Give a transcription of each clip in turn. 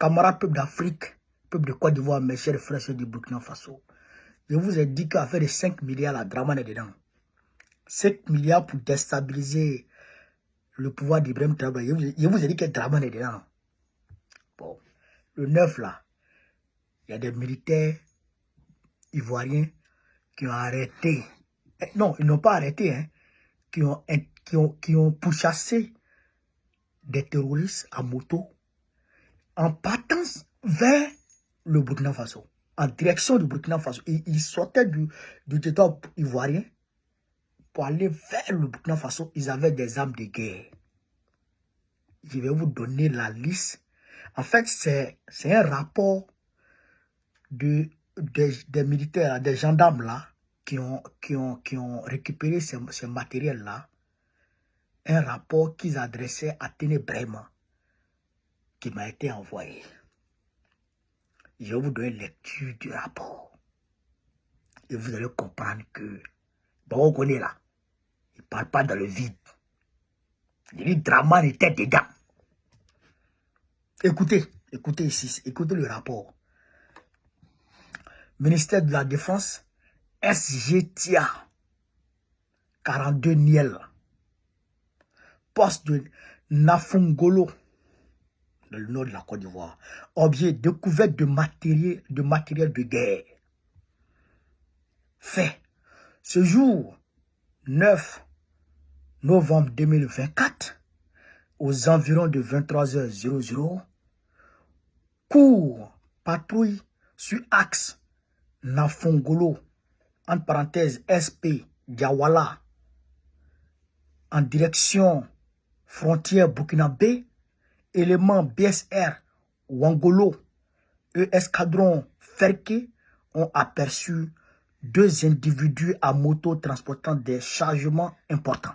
camarades peuple d'Afrique, peuple de Côte d'Ivoire, mes chers frères du Burkina Faso, je vous ai dit qu'à faire de 5 milliards, la Dramane est dedans. 5 milliards pour déstabiliser le pouvoir d'Ibrahim Traoré. Je vous ai dit que Dramane est dedans. Bon, le 9 là, il y a des militaires ivoiriens qui ont arrêté. Non, ils n'ont pas arrêté, hein, qui ont pourchassé des terroristes à moto en partant vers le Burkina Faso, en direction du Burkina Faso. Ils sortaient du territoire ivoirien pour aller vers le Burkina Faso. Ils avaient des armes de guerre. Je vais vous donner la liste. En fait, c'est un rapport des militaires, des gendarmes là, qui ont récupéré ces matériels-là. Un rapport qu'ils adressaient à Ténébrema, qui m'a été envoyé. Je vais vous donner lecture du rapport. Et vous allez comprendre que, bon, on connaît là, il ne parle pas dans le vide. Le Dramane était dedans. Écoutez ici, écoutez le rapport. Ministère de la Défense, SGTIA, 42 Niel. Poste de Nafungolo, dans le nord de la Côte d'Ivoire. Objet, découverte de matériel de guerre. Fait. Ce jour, 9 novembre 2024, aux environs de 23h00, cours, patrouille sur axe Nafongolo, entre parenthèses SP, Diawala, en direction frontière burkinabé, éléments BSR, Wangolo et escadron Ferke ont aperçu 2 individus à moto transportant des chargements importants.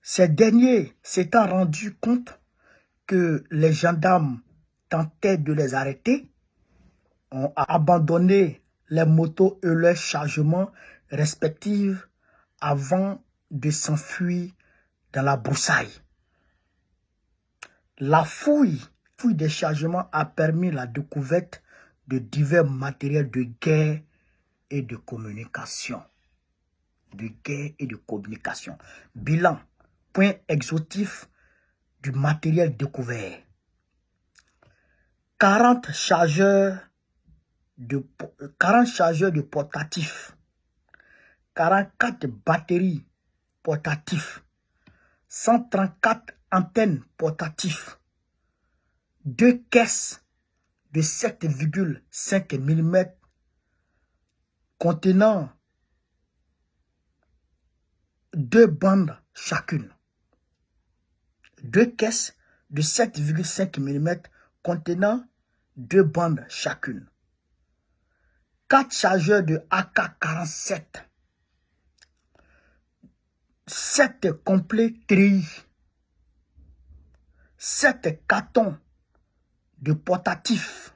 Ces derniers s'étant rendus compte que les gendarmes tentaient de les arrêter, ont abandonné les motos et leurs chargements respectifs avant de s'enfuir dans la broussaille. La fouille des chargements a permis la découverte de divers matériels de guerre et de communication. Bilan, point exhaustif du matériel découvert. 40 chargeurs de portatifs, 44 batteries portatifs, 134 antennes portatives, 2 caisses de 7,5 mm contenant 2 bandes chacune. 2 caisses de 7,5 mm contenant 2 bandes chacune. 4 chargeurs de AK-47. 7 complets treillis. 7 cartons de portatifs.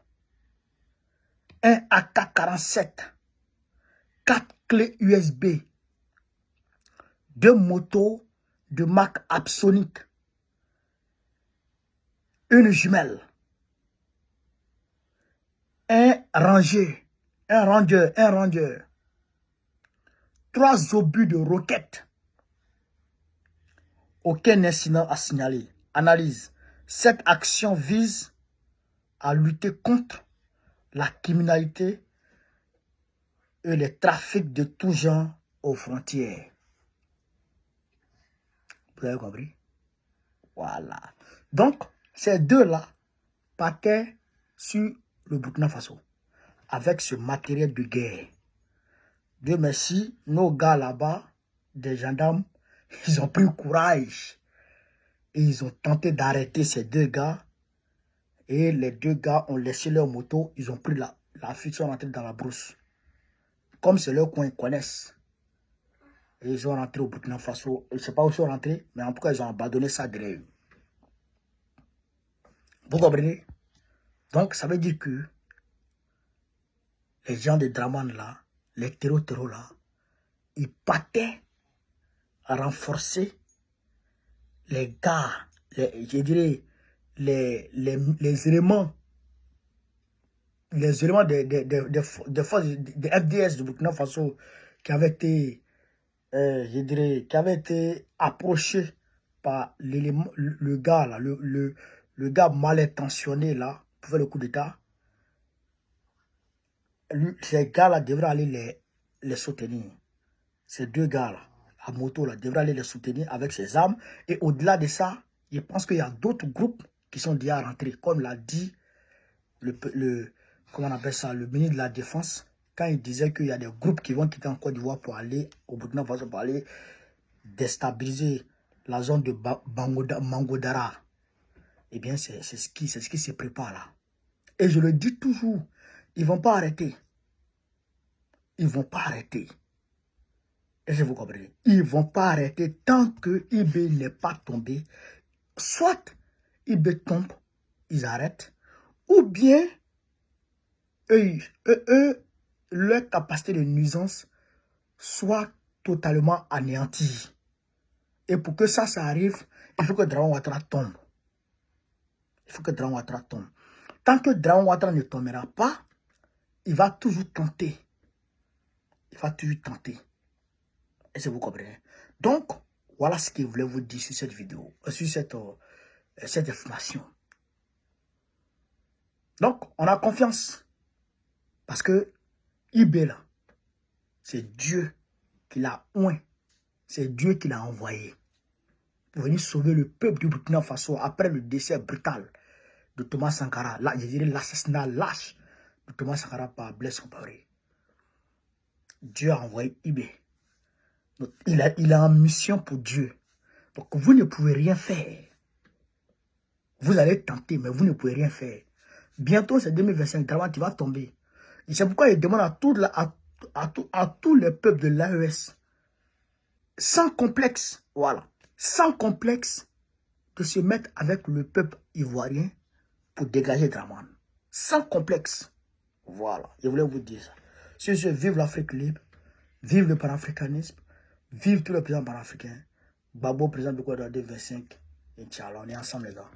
1 AK-47. 4 clés USB. 2 motos de marque Absolic. Une jumelle. Un ranger. 3 obus de roquettes. Aucun incident à signaler. Analyse. Cette action vise à lutter contre la criminalité et les trafics de tout genre aux frontières. Vous avez compris? Voilà. Donc, ces deux-là partaient sur le Burkina Faso avec ce matériel de guerre. Dieu merci, nos gars là-bas, des gendarmes, ils ont pris courage et ils ont tenté d'arrêter ces 2 gars. Et les 2 gars ont laissé leur moto, ils ont pris la fuite, ils sont rentrés dans la brousse. Comme c'est leur coin, ils connaissent. Et ils sont rentrés au Burkina Faso. Je ne sais pas où ils sont rentrés, mais en tout cas, ils ont abandonné ça derrière eux. Vous comprenez? Donc, ça veut dire que les gens de Dramane là, les terreaux là, ils partaient à renforcer les gars, je dirais, les éléments des forces de FDS du Burkina Faso qui avaient été, je dirais, qui avaient été approchés par le gars là, le gars mal intentionné là, pour faire le coup d'état. Ces gars-là devraient aller les soutenir. Ces deux gars-là, à moto, là, devraient aller les soutenir avec ses armes. Et au-delà de ça, je pense qu'il y a d'autres groupes qui sont déjà rentrés. Comme l'a dit comment on appelle ça, le ministre de la Défense, quand il disait qu'il y a des groupes qui vont quitter en Côte d'Ivoire pour aller au Burkina Faso, pour aller déstabiliser la zone de Mangodara. Eh bien, c'est ce qui se prépare là. Et je le dis toujours, ils ne vont pas arrêter. Ils ne vont pas arrêter. Est-ce que vous comprenez? Ils ne vont pas arrêter tant que IB n'est pas tombé. Soit IB tombe, ils arrêtent, ou bien leur capacité de nuisance soit totalement anéantie. Et pour que ça arrive, il faut que Draman Ouattara tombe. Il faut que Draman Ouattara tombe. Tant que Draman Ouattara ne tombera pas, il va toujours tenter. Il va toujours tenter. Est-ce que vous comprenez? Donc, voilà ce que je voulais vous dire sur cette vidéo, sur cette information. Donc, on a confiance. Parce que IB là, c'est Dieu qui l'a oint. C'est Dieu qui l'a envoyé pour venir sauver le peuple du Burkina Faso après le décès brutal de Thomas Sankara. Là, je dirais l'assassinat lâche de Thomas Sankara par Blaise Compaoré. Dieu a envoyé IB. Donc, il a une mission pour Dieu. Donc, vous ne pouvez rien faire. Vous allez tenter, mais vous ne pouvez rien faire. Bientôt, c'est 2025, Draman, tu vas tomber. Et c'est pourquoi il demande à tous les peuples de l'AES, sans complexe, voilà, sans complexe, de se mettre avec le peuple ivoirien pour dégager Draman. Sans complexe. Voilà, je voulais vous dire ça. Sur ce, vive l'Afrique libre, vive le panafricanisme, vive tous les présidents panafricains. Babo, président de Côte d'Ivoire 2025. Inch'Allah, on est ensemble les gars.